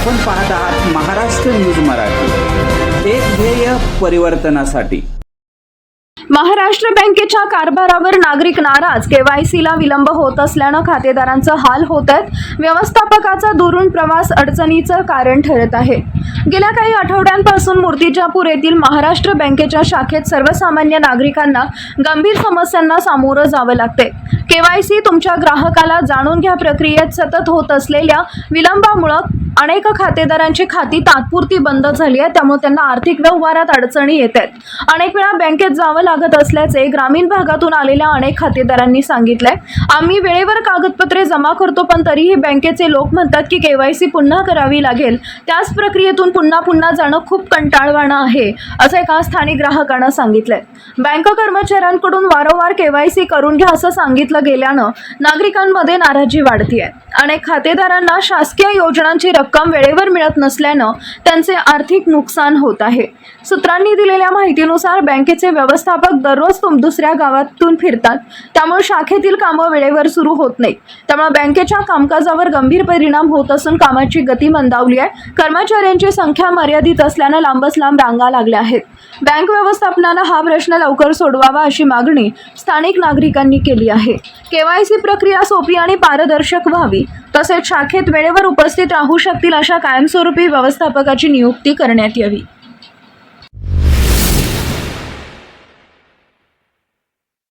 आपण पाहत आहात महाराष्ट्र न्यूज मराठी, एक ध्येय परिवर्तनासाठी। महाराष्ट्र बँकेच्या कारभारावर नागरिक नाराज। केवायसीला विलंब होत असल्यानं खातेदारांचं हाल होत आहेत। व्यवस्थापकाचा दुरून प्रवास अडचणीचं कारण ठरत आहे। गेल्या काही आठवड्यांपासून मूर्तिजापूर येथील महाराष्ट्र बँकेच्या शाखेत सर्वसामान्य नागरिकांना गंभीर समस्यांना सामोरं जावं लागते। केवायसी तुमच्या ग्राहकाला जाणून घ्या प्रक्रियेत सतत होत असलेल्या विलंबामुळे अनेक खातेदारांची खाती तात्पुरती बंद झाली आहेत, त्यामुळे त्यांना आर्थिक व्यवहारात अडचणी येत आहेत। अनेक वेळा बँकेत जावं लागत असल्याचे ग्रामीण भागातून आलेल्या अनेक खातेदारांनी सांगितलंय। आम्ही वेळेवर कागदपत्रे जमा करतो, पण तरीही बँकेचे लोक म्हणतात की केवायसी पुन्हा करावी लागेल। त्याच प्रक्रियेतून पुन्हा जाणं खूप कंटाळवाणं आहे, असं एका स्थानिक ग्राहकानं सांगितलंय। बँक कर्मचाऱ्यांकडून वारंवार केवायसी करून घ्या असं सांगितलं गेल्यानं नागरिकांमध्ये नाराजी वाढतीये। अनेक खातेदारांना शासकीय योजनांची रक्कम वेळेवर मिळत नसल्यानं त्यांचे आर्थिक नुकसान होत आहे। सूत्रांनी दिलेल्या माहितीनुसार बँकेचे व्यवस्थापक दररोज दुसऱ्या गावातून फिरतात, त्यामुळे शाखेतील कामं वेळेवर सुरू होत नाहीत। त्यामुळे बँकेच्या कामकाजावर गंभीर परिणाम होत असून कामाची गती मंदावली आहे। कर्मचाऱ्यांची संख्या मर्यादित असल्यानं लांबच लांब रांगा लागल्या आहेत। बँक व्यवस्थापनानं हा प्रश्न लवकर सोडवावा अशी मागणी स्थानिक नागरिकांनी केली आहे। केवायसी प्रक्रिया सोपी आणि पारदर्शक व्हावी, तसेच शाखेत वेळेवर उपस्थित राहू शकतील अशा कायमस्वरूपी व्यवस्थापकाची नियुक्ती करण्यात यावी।